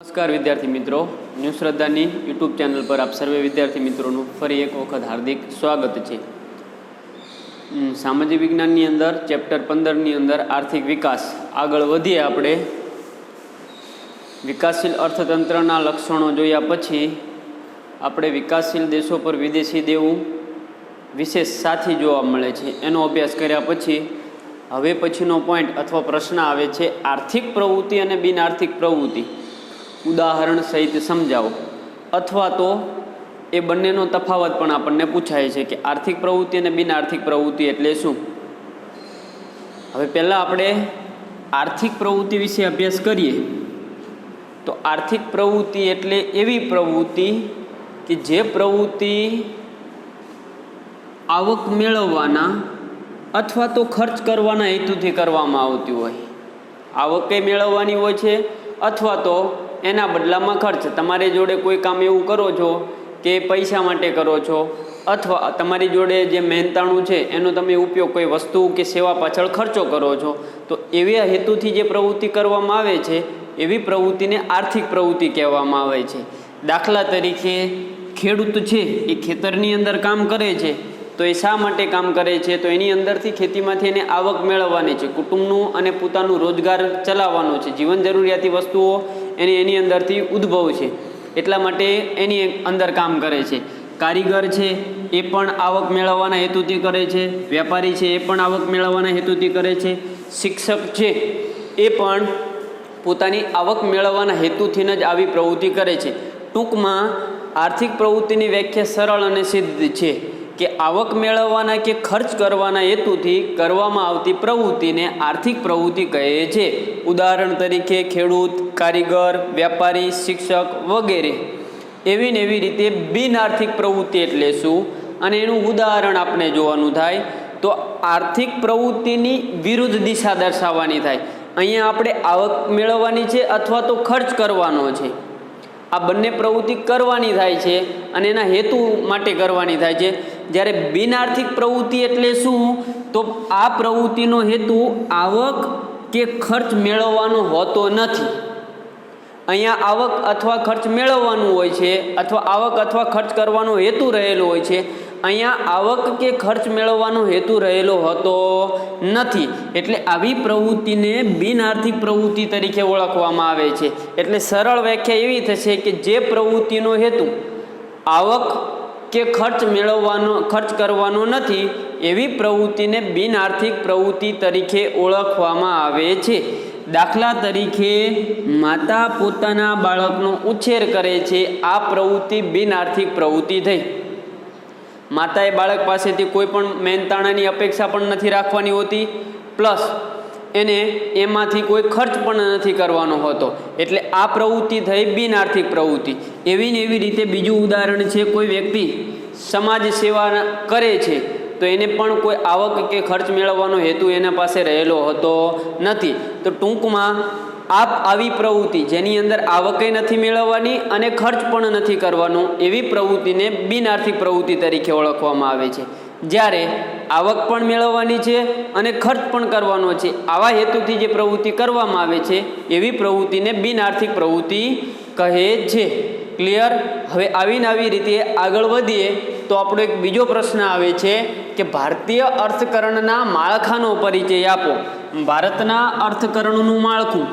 नमस्कार विद्यार्थी मित्रों, न्यू श्रद्धानी यूट्यूब चैनल पर आप सर्वे विद्यार्थी मित्रों फरी एक वखत हार्दिक स्वागत है। सामाजिक विज्ञान नी अंदर चैप्टर 15 नी अंदर आर्थिक विकास आगळ वधीए आपणे विकासशील अर्थतंत्रना लक्षणों जोया पछी आपणे विकासशील देशों पर विदेशी देवुं विशेष साथी जोवा मळे छे एनो अभ्यास कर्या पछी हवे पछीनो पॉइंट अथवा प्रश्न आवे छे आर्थिक प्रवृत्ति अने बिन आर्थिक प्रवृत्ति उदाहरण सहित समझाओ अथवा तो ए बंनेनो तफावत पण आपणने पूछाय छे कि आर्थिक प्रवृत्ति अने बिन आर्थिक प्रवृत्ति एटले शुं। हवे पहेला आपणे आर्थिक प्रवृत्ति विषे अभ्यास करीए तो आर्थिक प्रवृत्ति एटले एवी प्रवृत्ति कि जे प्रवृत्ति आवक मेळववाना अथवा तो खर्च करवाना हेतुथी करवामां आवती होय। आवके मेळववानी होय छे अथवा तो एना बदलामां खर्च तमारी जोड़े कोई काम एवुं करो छो कि पैसा माटे करो छो अथवा तमारी जोड़े जे मेहनताणुं छे एनो तमे उपयोग कोई वस्तु के सेवा पाछळ खर्चो करो छो तो एवी हेतुथी जे प्रवृत्ति करवामां आवे छे एवी प्रवृत्तिने आर्थिक प्रवृत्ति कहेवामां आवे छे। दाखला तरीके खेडूत छे ए खेतरनी अंदर काम करे छे तो ए शा माटे काम करे छे तो एनी अंदरथी खेतीमांथी एने आवक मेळववानी छे, कुटुंबनुं अने पोतानुं रोजगार चलाववानो छे, जीवन जरूरियाती वस्तुओ एनी अंदरथी उद्भव छे एटला माटे एनी अंदर काम करे छे। कारीगर छे ए पण आवक मेळववाना हेतुथी करे छे, व्यापारी छे ए पण आवक मेळववाना हेतुथी करे छे, शिक्षक छे ए पण पोतानी आवक मेळववाना हेतुथीने ज आवी प्रवृत्ति करे छे। टूंकमां आर्थिक प्रवृत्तिनी व्याख्या सरळ अने सिद्ध छे कि आवक मेळववाना के खर्च करवाना हेतुथी करवामां आवती प्रवृत्तिने आर्थिक प्रवृत्ति कहे छे। उदाहरण तरीके खेडूत, कारीगर, व्यापारी, शिक्षक वगैरे। एवी ने एवी रीते बिन आर्थिक प्रवृत्ति एटले शुं अने एनुं उदाहरण आपणे जोवानुं थाय तो आर्थिक प्रवृत्तिनी विरुद्ध दिशा दर्शाववानी थाय। अहींया आपणे आवक मेळववानी छे अथवा तो खर्च करवानो छे। आ बंने प्रवृत्ति करवानी थाय छे अने एना हेतु माटे करवानी थाय छे। ज्यारे बिन आर्थिक प्रवृत्ति एटले शुं तो आ प्रवृत्तिनो हेतु आवक के खर्च मेळवવાનો होतो नथी। अहींया आवक अथवा खर्च मेळवવાનું होय छे अथवा आवक अथवा खर्च करवानो हेतु रहेलो होय छे। अहींया आवक के खर्च मेळवવાનો हेतु रहेलो होतो नथी एटले आवी प्रवृत्तिने बिन आर्थिक प्रवृत्ति तरीके ओळखवामां आवे छे। एटले सरळ व्याख्या एवी थशे कि जे प्रवृत्तिनो हेतु आवक के खर्च मेळवવાનો खर्च करवानो नथी एवी प्रवृत्तिने बिन आर्थिक प्रवृत्ति तरीके ओळखवामां आवे छे। दाखला तरीके माता पोताना बाळकनो उछेर करे छे आ प्रवृत्ति बिन आर्थिक प्रवृत्ति थई। माताए बाळक पासेथी कोई पण मेहनताणानी अपेक्षा पण नथी राखवानी होती प्लस एने एमांथी कोई खर्च पण नथी करवानो होतो एटले आ प्रवृत्ति थई बिन आर्थिक प्रवृत्ति। एवी ने एवी रीते बीजुं उदाहरण छे कोई व्यक्ति समाज सेवा करे छे तो एने पण कोई आवक के खर्च मेळवવાનો हेतु एना पासे रहेलो होतो नथी। तो टूंकमां आप आवी प्रवृत्ति जेनी अंदर आवके नथी मेळवવાની अने खर्च पण नथी करવાનો एवी प्रवृत्तिने बिन आर्थिक प्रवृत्ति तरीके ओळखवामां आवे छे। ज्यारे आवक पण मेळवવાની छे अने खर्च पण करવાનો छे आवा हेतुथी जे प्रवृत्ति करवामां आवे छे एवी प्रवृत्तिने बिन आर्थिक प्रवृत्ति कहे छे। क्लियर। हवे आवी नवी रीते आगळ वधीए तो आपणो एक बीजो प्रश्न आवे छे कि भारतीय अर्थकरणना माळखानो परिचय आपो। भारतना अर्थकरणनुं माळखुं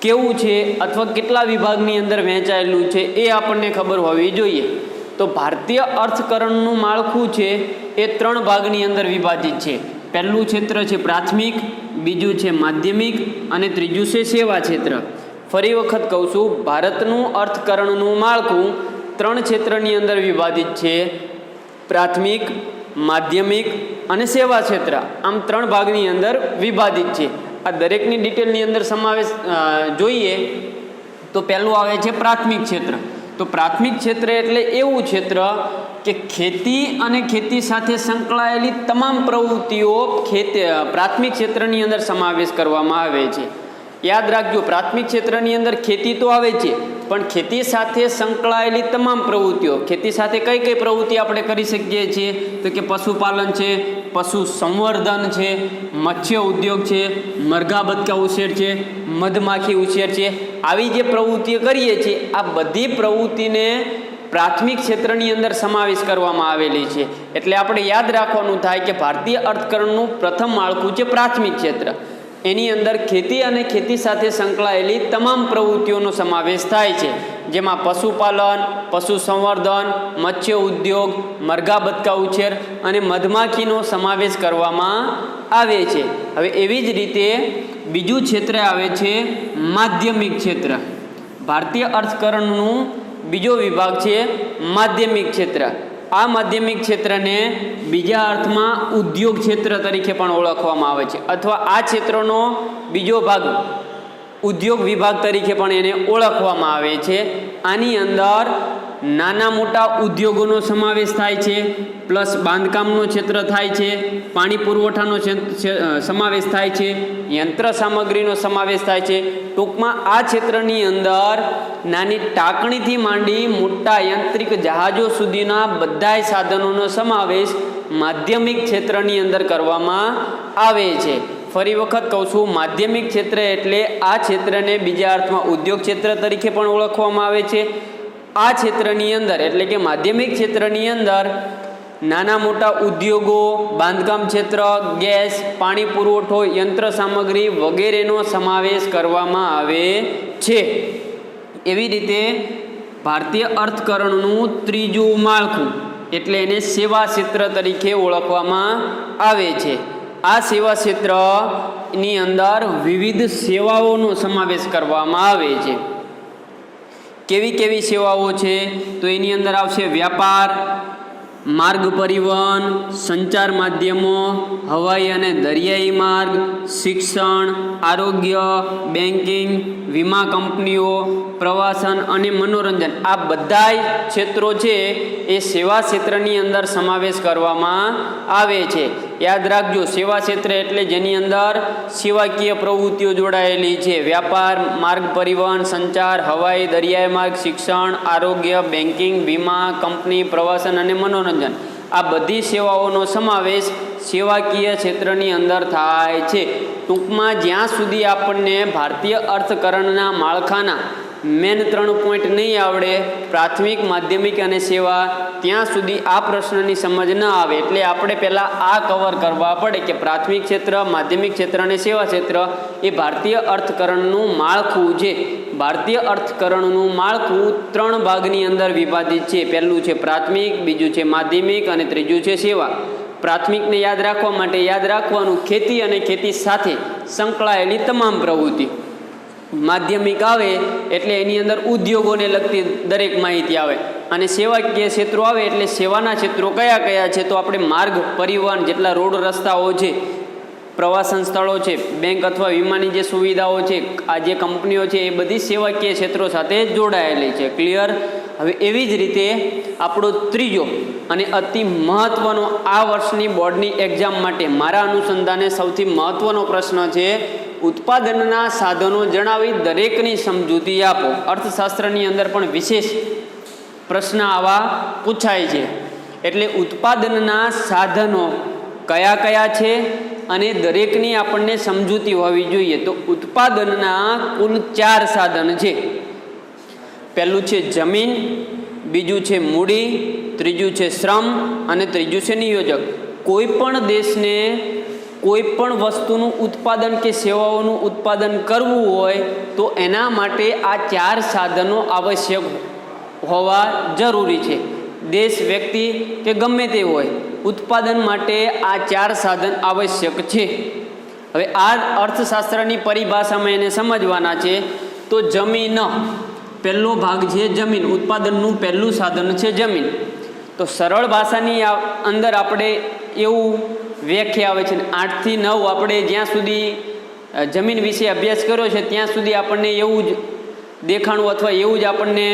केवुं छे अथवा केटला विभागनी अंदर वहेंचायेलुं छे ए आपणने खबर होवी जोईए। तो भारतीय अर्थकरणनुं माळखुं छे ए 3 भागनी अंदर विभाजित छे। पहेલું क्षेत्र छे प्राथमिक, बीजुं छे माध्यमिक अने त्रीजुं छे सेवा क्षेत्र। फरी वखत कहूं छुं भारतनुं अर्थकरणनुं माळखुं 3 क्षेत्रनी अंदर विभाजित छे, प्राथमिक, माध्यमिक अने सेवा क्षेत्र। आम 3 भागनी अंदर विभाजित छे। आ दरेकनी डिटेलनी अंदर समावेश जोईए तो पहेલું आवे छे प्राथमिक क्षेत्र। तो प्राथमिक क्षेत्र एटले एवुं क्षेत्र कि खेती अने खेती साथे संकळायेली तमाम प्रवृत्तिओ प्राथमिक क्षेत्रनी अंदर समावेश करवामां आवे छे। याद राखजो प्राथमिक क्षेत्रनी अंदर खेती तो आवे छे पण खेती साथे संकळायेली तमाम प्रवृत्तिओ। खेती साथे कई कई प्रवृत्ति आपणे करी शकीए छीए तो कि पशुपालन छे, पशु संवर्धन छे, मत्स्य उद्योग छे, मरघा बदका उछेर छे, मधमाखी उछेर छे, આવી જે પ્રવૃત્તિઓ કરીએ છીએ આ બધી પ્રવૃત્તિને પ્રાથમિક ક્ષેત્રની અંદર સમાવેશ કરવામાં આવેલી છે. એટલે આપણે યાદ રાખવાનું થાય કે ભારતીય અર્થકરણનું પ્રથમ માળખું છે પ્રાથમિક ક્ષેત્ર. એની અંદર ખેતી અને ખેતી સાથે સંકળાયેલી તમામ પ્રવૃત્તિઓનો સમાવેશ થાય છે, જેમાં પશુપાલન, પશુ સંવર્ધન, મત્સ્ય ઉદ્યોગ, મરઘા બતકા ઉછેર અને મધમાખીનો સમાવેશ કરવામાં આવે છે. હવે એવી જ રીતે બીજું ક્ષેત્ર આવે છે માધ્યમિક ક્ષેત્ર. ભારતીય અર્થકરણનું બીજો વિભાગ છે માધ્યમિક ક્ષેત્ર. આ માધ્યમિક ક્ષેત્રને બીજા અર્થમાં ઉદ્યોગ ક્ષેત્ર તરીકે પણ ઓળખવામાં આવે છે, અથવા આ ક્ષેત્રનો બીજો ભાગ ઉદ્યોગ વિભાગ તરીકે પણ એને ઓળખવામાં આવે છે. આની અંદર નાના મોટા ઉદ્યોગોનો સમાવેશ થાય છે, પ્લસ બાંધકામનો ક્ષેત્ર થાય છે, પાણી પુરવઠાનો સમાવેશ થાય છે, યંત્ર સામગ્રીનો સમાવેશ થાય છે. ટૂંકમાં આ ક્ષેત્રની અંદર નાની ટાંકણીથી માંડી મોટા યાંત્રિક જહાજો સુધીના બધાય સાધનોનો સમાવેશ માધ્યમિક ક્ષેત્રની અંદર કરવામાં આવે છે. ફરી વખત કહું છું, માધ્યમિક ક્ષેત્ર એટલે આ ક્ષેત્રને બીજા અર્થમાં ઉદ્યોગ ક્ષેત્ર તરીકે પણ ઓળખવામાં આવે છે. આ ક્ષેત્રની અંદર એટલે કે માધ્યમિક ક્ષેત્રની અંદર નાના મોટા ઉદ્યોગો, બાંધકામ ક્ષેત્ર, ગેસ, પાણી પુરવઠો, યંત્ર સામગ્રી વગેરેનો સમાવેશ કરવામાં આવે છે. એવી રીતે ભારતીય અર્થકરણનું ત્રીજું માળખું એટલે એને સેવા ક્ષેત્ર તરીકે ઓળખવામાં આવે છે. આ સેવા ક્ષેત્રની અંદર વિવિધ સેવાઓનો સમાવેશ કરવામાં આવે છે. કેવી કેવી સેવાઓ છે તો એની અંદર આવશે વ્યાપાર, માર્ગ પરિવહન, સંચાર માધ્યમો, હવાઈ અને દરિયાઈ માર્ગ, શિક્ષણ, આરોગ્ય, બેન્કિંગ, વીમા કંપનીઓ, પ્રવાસન અને મનોરંજન. આ બધાય ક્ષેત્રો છે એ સેવા ક્ષેત્રની અંદર સમાવેશ કરવામાં આવે છે. યાદ રાખજો, સેવા ક્ષેત્ર એટલે જેની અંદર સેવાકીય પ્રવૃત્તિઓ જોડાયેલી છે. વ્યાપાર, માર્ગ પરિવહન, સંચાર, હવાઈ, દરિયાઈ માર્ગ, શિક્ષણ, આરોગ્ય, બેન્કિંગ, વીમા કંપની, પ્રવાસન અને મનોરંજન. આ બધી સેવાઓનો સમાવેશ સેવાકીય ક્ષેત્રની અંદર થાય છે. ટૂંકમાં જ્યાં સુધી આપણને ભારતીય અર્થકરણના માળખાના મેન 3 પોઈન્ટ નહીં આવડે, પ્રાથમિક, માધ્યમિક અને સેવા, ત્યાં સુધી આ પ્રશ્નની સમજ ન આવે. એટલે આપણે પહેલાં આ કવર કરવા પડે કે પ્રાથમિક ક્ષેત્ર, માધ્યમિક ક્ષેત્ર અને સેવા ક્ષેત્ર એ ભારતીય અર્થકરણનું માળખું છે. ભારતીય અર્થકરણનું માળખું 3 ભાગની અંદર વિભાજિત છે. પહેલું છે પ્રાથમિક, બીજું છે માધ્યમિક અને ત્રીજું છે સેવા. પ્રાથમિકને યાદ રાખવા માટે યાદ રાખવાનું ખેતી અને ખેતી સાથે સંકળાયેલી તમામ પ્રવૃત્તિ. માધ્યમિક આવે એટલે એની અંદર ઉદ્યોગોને લગતી દરેક માહિતી આવે, અને સેવાકીય ક્ષેત્રો આવે એટલે સેવાના ક્ષેત્રો કયા કયા છે તો આપણે માર્ગ પરિવહન, જેટલા રોડ રસ્તાઓ છે, પ્રવાસન સ્થળો છે, બેંક અથવા વીમાની જે સુવિધાઓ છે, આ જે કંપનીઓ છે એ બધી સેવાકીય ક્ષેત્રો સાથે જોડાયેલી છે. ક્લિયર? હવે એવી જ રીતે આપણો ત્રીજો અને અતિ મહત્ત્વનો આ વર્ષની બોર્ડની એક્ઝામ માટે મારા અનુસંધાને સૌથી મહત્ત્વનો પ્રશ્ન છે, ઉત્પાદનના સાધનો જણાવી દરેકની સમજૂતી આપો. અર્થશાસ્ત્રની અંદર પણ વિશેષ પ્રશ્ન આવા પૂછાય છે. એટલે ઉત્પાદનના સાધનો કયા કયા છે અને દરેકની આપણને સમજૂતી હોવી જોઈએ. તો ઉત્પાદનના કુલ 4 સાધન છે. પહેલું છે જમીન, બીજું છે મૂડી, ત્રીજું છે શ્રમ અને ત્રીજું છે નિયોજક. કોઈ પણ દેશને કોઈ પણ વસ્તુનું ઉત્પાદન કે સેવાઓનું ઉત્પાદન કરવું હોય તો એના માટે આ 4 સાધનો આવશ્યક હોવા જરૂરી છે. દેશ, વ્યક્તિ કે ગમે તે હોય, ઉત્પાદન માટે આ 4 સાધન આવશ્યક છે. હવે આ અર્થશાસ્ત્રની પરિભાષામાં એને સમજવાના છે. તો જમીન, પહેલો ભાગ છે જમીન. ઉત્પાદનનું પહેલું સાધન છે જમીન. તો સરળ ભાષાની અંદર આપણે એવું વ્યાખ્યા આવે છે, 8 થી 9 આપણે જ્યાં સુધી જમીન વિશે અભ્યાસ કર્યો છે ત્યાં સુધી આપણને એવું જ દેખાણું અથવા એવું જ આપણને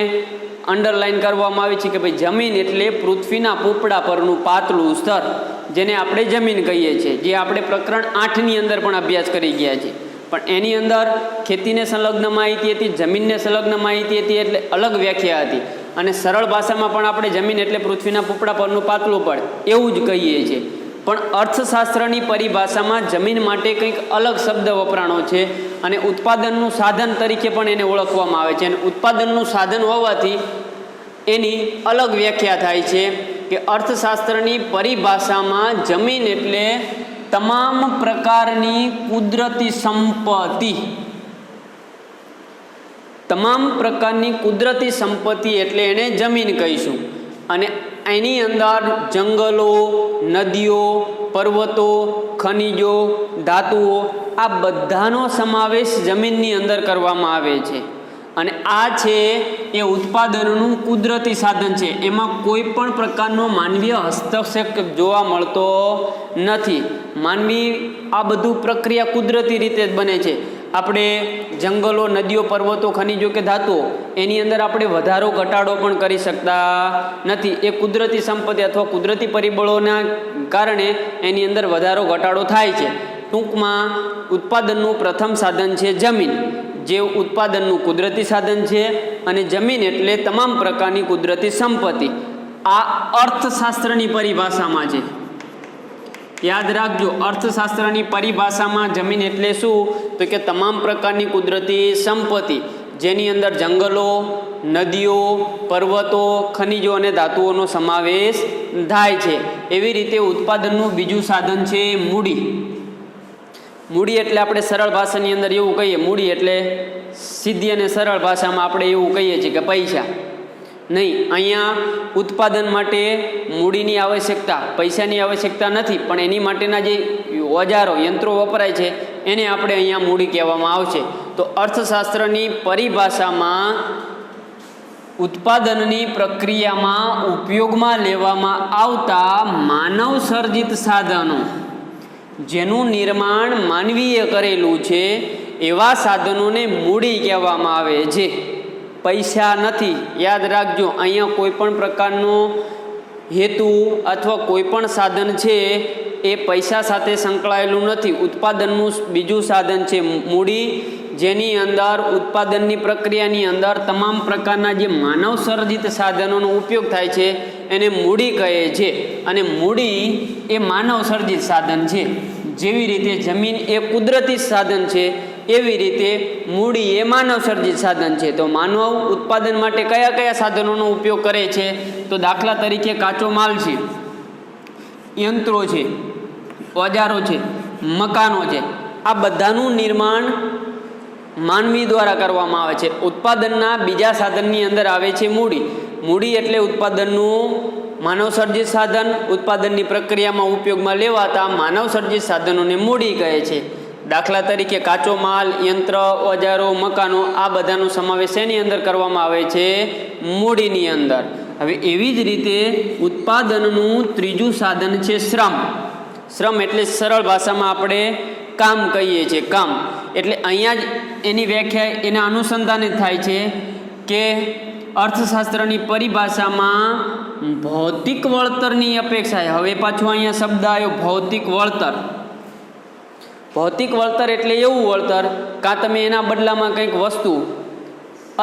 અંડરલાઈન કરવામાં આવી છે કે ભાઈ જમીન એટલે પૃથ્વીના પોપડા પરનું પાતળું સ્તર, જેને આપણે જમીન કહીએ છીએ, જે આપણે પ્રકરણ 8ની અંદર પણ અભ્યાસ કરી ગયા છીએ. પણ એની અંદર ખેતીને સંલગ્ન માહિતી હતી, જમીનને સંલગ્ન માહિતી હતી, એટલે અલગ વ્યાખ્યા હતી. અને સરળ ભાષામાં પણ આપણે જમીન એટલે પૃથ્વીના પોપડા પરનું પાતળું પડ એવું જ કહીએ છીએ. પણ અર્થશાસ્ત્રની પરિભાષામાં જમીન માટે કંઈક અલગ શબ્દ વપરાણો છે અને ઉત્પાદનનું સાધન તરીકે પણ એને ઓળખવામાં આવે છે. અને ઉત્પાદનનું સાધન હોવાથી એની અલગ વ્યાખ્યા થાય છે કે અર્થશાસ્ત્રની પરિભાષામાં જમીન એટલે તમામ પ્રકારની કુદરતી સંપત્તિ. તમામ પ્રકારની કુદરતી સંપત્તિ એટલે એને જમીન કહીશું. અને એની અંદર જંગલો, નદીઓ, પર્વતો, ખનિજો, ધાતુઓ આ બધાનો સમાવેશ જમીનની અંદર કરવામાં આવે છે. અને આ છે એ ઉત્પાદનનું કુદરતી સાધન છે. એમાં કોઈ પણ પ્રકારનો માનવીય હસ્તક્ષેપ જોવા મળતો નથી. માનવી આ બધું પ્રક્રિયા કુદરતી રીતે જ બને છે. આપણે જંગલો, નદીઓ, પર્વતો, ખનિજો કે ધાતુઓ એની અંદર આપણે વધારો ઘટાડો પણ કરી શકતા નથી. એ કુદરતી સંપત્તિ અથવા કુદરતી પરિબળોના કારણે એની અંદર વધારો ઘટાડો થાય છે. ટૂંકમાં ઉત્પાદનનું પ્રથમ સાધન છે જમીન, જે ઉત્પાદનનું કુદરતી સાધન છે. અને જમીન એટલે તમામ પ્રકારની કુદરતી સંપત્તિ. આ અર્થશાસ્ત્રની પરિભાષામાં છે. યાદ રાખજો, અર્થશાસ્ત્રની પરિભાષામાં જમીન એટલે શું? તો કે તમામ પ્રકારની કુદરતી સંપત્તિ જેની અંદર જંગલો, નદીઓ, પર્વતો, ખનિજો અને ધાતુઓનો સમાવેશ થાય છે. એવી રીતે ઉત્પાદનનું બીજું સાધન છે મૂડી. મૂડી એટલે આપણે સરળ ભાષાની અંદર એવું કહીએ, મૂડી એટલે સીધી અને સરળ ભાષામાં આપણે એવું કહીએ છીએ કે પૈસા. નહીં, અહીંયા ઉત્પાદન માટે મૂડીની આવશ્યકતા, પૈસાની આવશ્યકતા નથી, પણ એની માટેના જે ઓજારો, યંત્રો વપરાય છે એને આપણે અહીંયા મૂડી કહેવામાં આવશે. તો અર્થશાસ્ત્રની પરિભાષામાં ઉત્પાદનની પ્રક્રિયામાં ઉપયોગમાં લેવામાં આવતા માનવ સર્જિત સાધનો જેનું નિર્માણ માનવીએ કરેલું છે એવા સાધનોને મૂડી કહેવામાં આવે છે. પૈસા નથી. યાદ રાખજો, અહીંયા કોઈ પણ પ્રકારનો હેતુ અથવા કોઈ પણ સાધન છે એ પૈસા સાથે સંકળાયેલું નથી. ઉત્પાદનનું બીજું સાધન છે મૂડી, જેની અંદર ઉત્પાદનની પ્રક્રિયાની અંદર તમામ પ્રકારના જે માનવ સર્જિત સાધનોનો ઉપયોગ થાય છે એને મૂડી કહે છે. અને મૂડી એ માનવ સર્જિત સાધન છે. જેવી રીતે જમીન એ કુદરતી સાધન છે એવી રીતે મૂડી એ માનવ સર્જિત સાધન છે. તો માનવ ઉત્પાદન માટે કયા કયા સાધનોનો ઉપયોગ કરે છે? તો દાખલા તરીકે કાચો માલ છે, યંત્રો છે, ઓજારો છે, મકાનો છે. આ બધાનું નિર્માણ માનવી દ્વારા કરવામાં આવે છે. ઉત્પાદનના બીજા સાધનની અંદર આવે છે મૂડી. મૂડી એટલે ઉત્પાદનનું માનવ સર્જિત સાધન. ઉત્પાદનની પ્રક્રિયામાં ઉપયોગમાં લેવાતા માનવ સર્જિત સાધનોને મૂડી કહે છે. દાખલા તરીકે કાચો માલ, યંત્ર, ઓજારો, મકાનો આ બધાનો સમાવેશ એની અંદર કરવામાં આવે છે મૂડીની અંદર. હવે એવી જ રીતે ઉત્પાદનનું ત્રીજું સાધન છે શ્રમ. શ્રમ એટલે સરળ ભાષામાં આપણે કામ કહીએ છીએ. કામ એટલે અહીંયા જ એની વ્યાખ્યા એના અનુસંધાને થાય છે કે અર્થશાસ્ત્રની પરિભાષામાં ભૌતિક વળતરની અપેક્ષાએ, હવે પાછો અહીંયા શબ્દ આવ્યો ભૌતિક વળતર. ભૌતિક વળતર એટલે એવું વળતર કાં તમે એના બદલામાં કંઈક વસ્તુ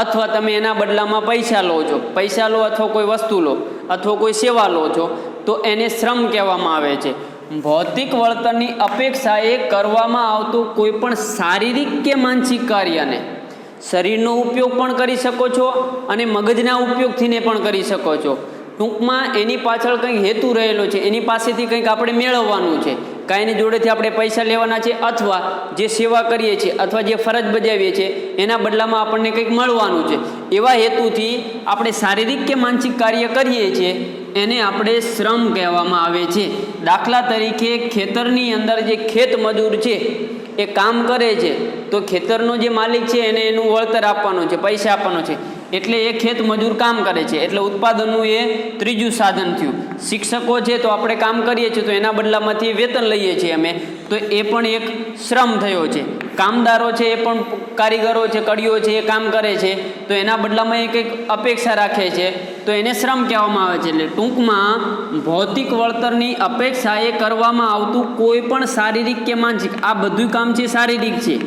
અથવા તમે એના બદલામાં પૈસા લો છો, પૈસા લો અથવા કોઈ વસ્તુ લો અથવા કોઈ સેવા લો છો તો એને શ્રમ કહેવામાં આવે છે. ભૌતિક વળતરની અપેક્ષાએ કરવામાં આવતું કોઈ પણ શારીરિક કે માનસિક કાર્યને શરીરનો ઉપયોગ પણ કરી શકો છો અને મગજના ઉપયોગથીને પણ કરી શકો છો. ટૂંકમાં એની પાછળ કંઈક હેતુ રહેલો છે, એની પાસેથી કંઈક આપણે મેળવવાનું છે, કાંઈ એની જોડેથી આપણે પૈસા લેવાના છે અથવા જે સેવા કરીએ છીએ અથવા જે ફરજ બજાવીએ છીએ એના બદલામાં આપણને કંઈક મળવાનું છે. એવા હેતુથી આપણે શારીરિક કે માનસિક કાર્ય કરીએ છીએ એને આપણે શ્રમ કહેવામાં આવે છે. દાખલા તરીકે ખેતરની અંદર જે ખેત મજૂર છે એ કામ કરે છે તો ખેતરનો જે માલિક છે એને એનું વળતર આપવાનું છે, પૈસા આપવાનો છે, એટલે એ ખેત મજૂર કામ કરે છે. એટલે ઉત્પાદનનું એ ત્રીજું સાધન થયું. શિક્ષકો છે તો આપણે કામ કરીએ છીએ તો એના બદલામાંથી વેતન લઈએ છીએ અમે, તો એ પણ એક શ્રમ થયો છે. કામદારો છે એ પણ કારીગરો છે, કડીઓ છે એ કામ કરે છે તો એના બદલામાં એ કંઈક અપેક્ષા રાખે છે તો એને શ્રમ કહેવામાં આવે છે. એટલે ટૂંકમાં ભૌતિક વળતરની અપેક્ષા એ કરવામાં આવતું કોઈ પણ શારીરિક કે માનસિક આ બધું કામ છે શારીરિક છે.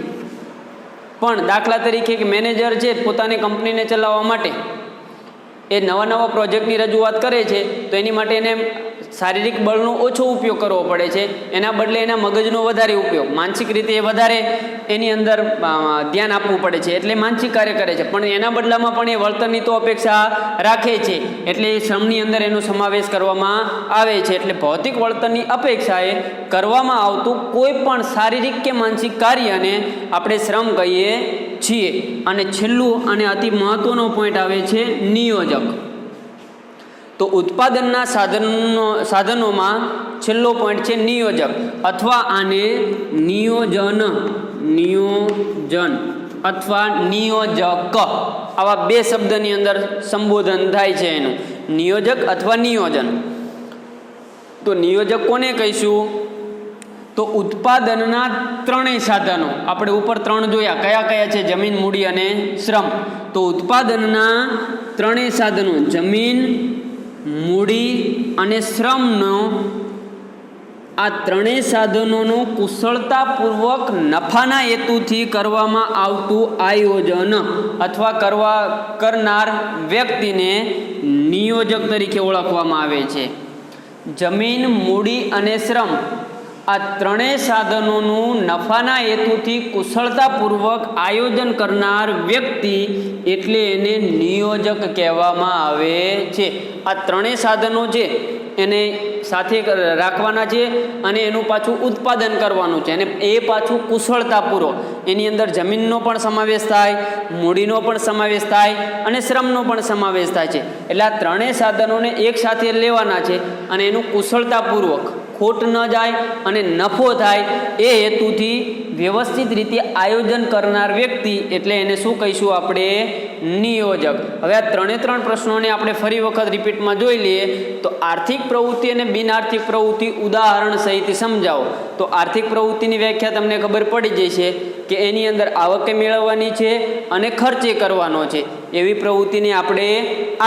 પણ દાખલા તરીકે એક મેનેજર છે પોતાની કંપનીને ચલાવવા માટે એ નવા નવા પ્રોજેક્ટની રજૂઆત કરે છે તો એની માટે એને શારીરિક બળનો ઓછો ઉપયોગ કરવો પડે છે, એના બદલે એના મગજનો વધારે ઉપયોગ, માનસિક રીતે એ વધારે એની અંદર ધ્યાન આપવું પડે છે, એટલે માનસિક કાર્ય કરે છે, પણ એના બદલામાં પણ એ વળતરની તો અપેક્ષા રાખે છે, એટલે એ શ્રમની અંદર એનો સમાવેશ કરવામાં આવે છે. એટલે ભૌતિક વળતરની અપેક્ષાએ કરવામાં આવતું કોઈ પણ શારીરિક કે માનસિક કાર્યને આપણે શ્રમ કહીએ છીએ. અને છેલ્લું અને અતિ મહત્વનો પોઈન્ટ આવે છે નિયોજક. તો ઉત્પાદનના સાધનોમાં છેલ્લો પોઈન્ટ છે નિયોજક, અથવા આને નિયોજન અથવા નિયોજક, આવા બે શબ્દની અંદર સંબોધન થાય છે એનું, નિયોજક અથવા નિયોજન. તો નિયોજક કોને કહીશું? તો ઉત્પાદનના ત્રણેય સાધનો, આપણે ઉપર 3 જોયા, કયા કયા છે? જમીન, મૂડી અને શ્રમ. તો ઉત્પાદનના ત્રણેય સાધનો જમીન, મૂડી અને શ્રમનો, આ ત્રણેય સાધનોનો કુશળતાપૂર્વક નફાના હેતુથી કરવામાં આવતું આયોજન અથવા કરનાર વ્યક્તિને નિયોજક તરીકે ઓળખવામાં આવે છે. જમીન, મૂડી અને શ્રમ, આ ત્રણેય સાધનોનું નફાના હેતુથી કુશળતાપૂર્વક આયોજન કરનાર વ્યક્તિ એટલે એને નિયોજક કહેવામાં આવે છે. આ ત્રણેય સાધનો છે એને સાથે રાખવાના છે અને એનું પાછું ઉત્પાદન કરવાનું છે, અને એ પાછું કુશળતાપૂર્વક, એની અંદર જમીનનો પણ સમાવેશ થાય, મૂડીનો પણ સમાવેશ થાય અને શ્રમનો પણ સમાવેશ થાય છે. એટલે આ ત્રણેય સાધનોને એક સાથે લેવાના છે અને એનું કુશળતાપૂર્વક, ખોટ ન જાય અને નફો થાય એ હેતુથી વ્યવસ્થિત રીતે આયોજન કરનાર વ્યક્તિ એટલે એને શું કહીશું આપણે? નિયોજક. હવે આ 3 પ્રશ્નોને આપણે ફરી વખત રિપીટમાં જોઈ લઈએ. તો આર્થિક પ્રવૃત્તિ અને બિનઆર્થિક પ્રવૃત્તિ ઉદાહરણ સહિત સમજાવો. તો આર્થિક પ્રવૃત્તિની વ્યાખ્યા તમને ખબર પડી જશે કે એની અંદર આવકે મેળવવાની છે અને ખર્ચે કરવાનો છે, એવી પ્રવૃત્તિને આપણે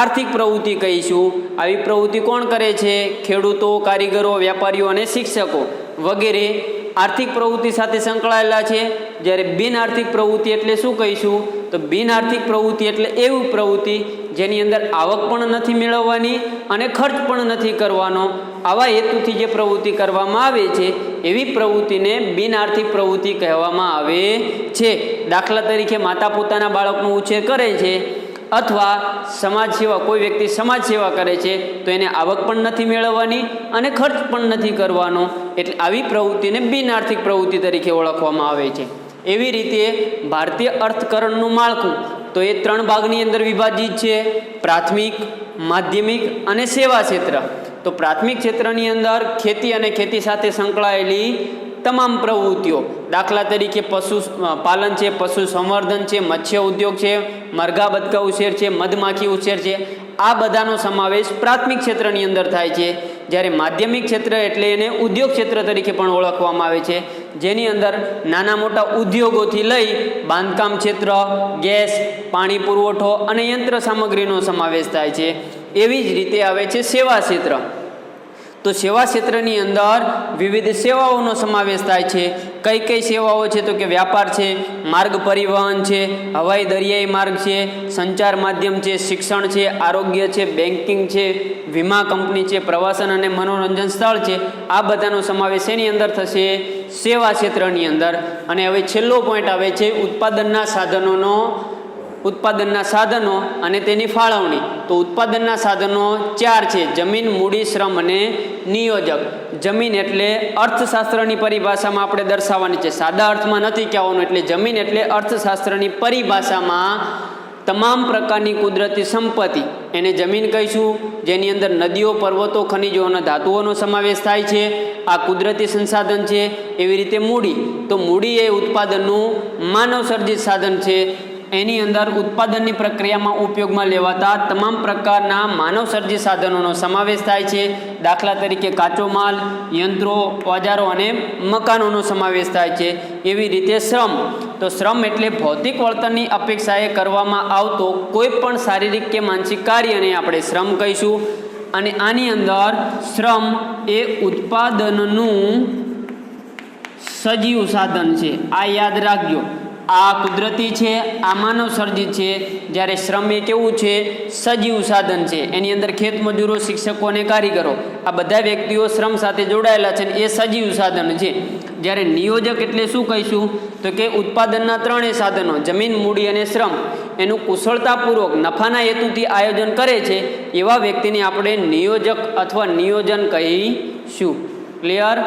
આર્થિક પ્રવૃત્તિ કહીશું. આવી પ્રવૃત્તિ કોણ કરે છે? ખેડૂતો, કારીગરો, વેપારીઓ અને શિક્ષકો વગેરે આર્થિક પ્રવૃત્તિ સાથે સંકળાયેલા છે. જ્યારે બિનઆર્થિક પ્રવૃત્તિ એટલે શું કહીશું? તો બિનઆર્થિક પ્રવૃત્તિ એટલે એવી પ્રવૃત્તિ જેની અંદર આવક પણ નથી મેળવવાની અને ખર્ચ પણ નથી કરવાનો, આવા હેતુથી જે પ્રવૃત્તિ કરવામાં આવે છે એવી પ્રવૃત્તિને બિનઆર્થિક પ્રવૃત્તિ કહેવામાં આવે છે. દાખલા તરીકે માતા પોતાના બાળકનો ઉછેર કરે છે, અથવા સમાજ સેવા, કોઈ વ્યક્તિ સમાજ સેવા કરે છે તો એને આવક પણ નથી મેળવવાની અને ખર્ચ પણ નથી કરવાનો, એટલે આવી પ્રવૃત્તિને બિનઆર્થિક પ્રવૃત્તિ તરીકે ઓળખવામાં આવે છે. એવી રીતે ભારતીય અર્થકરણનું માળખું તો એ 3 ભાગની અંદર વિભાજિત છે: પ્રાથમિક, માધ્યમિક અને સેવા ક્ષેત્ર. તો પ્રાથમિક ક્ષેત્રની અંદર ખેતી અને ખેતી સાથે સંકળાયેલી તમામ પ્રવૃત્તિઓ, દાખલા તરીકે પશુ પાલન છે, પશુ સંવર્ધન છે, મત્સ્ય ઉદ્યોગ છે, મરઘા બતકા ઉછેર છે, મધમાખી ઉછેર છે, આ બધાનો સમાવેશ પ્રાથમિક ક્ષેત્રની અંદર થાય છે. જ્યારે માધ્યમિક ક્ષેત્ર એટલે એને ઉદ્યોગ ક્ષેત્ર તરીકે પણ ઓળખવામાં આવે છે, જેની અંદર નાના મોટા ઉદ્યોગોથી લઈ બાંધકામ ક્ષેત્ર, ગેસ, પાણી પુરવઠો અને યંત્ર સામગ્રીનો સમાવેશ થાય છે. એવી જ રીતે આવે છે સેવા ક્ષેત્ર. તો સેવા ક્ષેત્રની અંદર વિવિધ સેવાઓનો સમાવેશ થાય છે. કઈ કઈ સેવાઓ છે? તો કે વ્યાપાર છે, માર્ગ પરિવહન છે, હવાઈ દરિયાઈ માર્ગ છે, સંચાર માધ્યમ છે, શિક્ષણ છે, આરોગ્ય છે, બેન્કિંગ છે, વીમા કંપની છે, પ્રવાસન અને મનોરંજન સ્થળ છે. આ બધાનો સમાવેશ એની અંદર થશે, સેવા ક્ષેત્રની અંદર. અને હવે છેલ્લો પોઈન્ટ આવે છે ઉત્પાદનના સાધનો અને તેની ફાળવણી. તો ઉત્પાદનના સાધનો 4 છે: જમીન, મૂડી, શ્રમ અને નિયોજક. જમીન એટલે અર્થશાસ્ત્રની પરિભાષામાં આપણે દર્શાવવાની છે, સાદા અર્થમાં નથી કહેવાનું. એટલે જમીન એટલે અર્થશાસ્ત્રની પરિભાષામાં તમામ પ્રકારની કુદરતી સંપત્તિ એને જમીન કહીશું, જેની અંદર નદીઓ, પર્વતો, ખનિજો અને ધાતુઓનો સમાવેશ થાય છે. આ કુદરતી સંસાધન છે. એવી રીતે મૂડી, તો મૂડી એ ઉત્પાદનનું માનવસર્જિત સાધન છે. એની અંદર ઉત્પાદનની પ્રક્રિયામાં ઉપયોગમાં લેવાતા તમામ પ્રકારના માનવસર્જિત સાધનોનો સમાવેશ થાય છે. દાખલા તરીકે કાચો માલ, યંત્રો, ઓજારો અને મકાનોનો સમાવેશ થાય છે. એવી રીતે શ્રમ, તો શ્રમ એટલે ભૌતિક વળતરની અપેક્ષાએ કરવામાં આવતો કોઈ પણ શારીરિક કે માનસિક કાર્યને આપણે શ્રમ કહીશું. અને આની અંદર શ્રમ એ ઉત્પાદનનું સજીવ સાધન છે. આ યાદ રાખજો. આ કુદરતી છે, આ માનવ સર્જિત છે, જ્યારે શ્રમ એ કેવું છે? સજીવ સાધન છે. એની અંદર ખેતમજૂરો, શિક્ષકો અને કારીગરો આ બધા વ્યક્તિઓ શ્રમ સાથે જોડાયેલા છે, એ સજીવ સાધન છે. જ્યારે નિયોજક એટલે શું કહીશું? તો કે ઉત્પાદનના ત્રણેય સાધનો જમીન, મૂડી અને શ્રમ એનું કુશળતાપૂર્વક નફાના હેતુથી આયોજન કરે છે, એવા વ્યક્તિને આપણે નિયોજક અથવા નિયોજન કહીશું. ક્લિયર?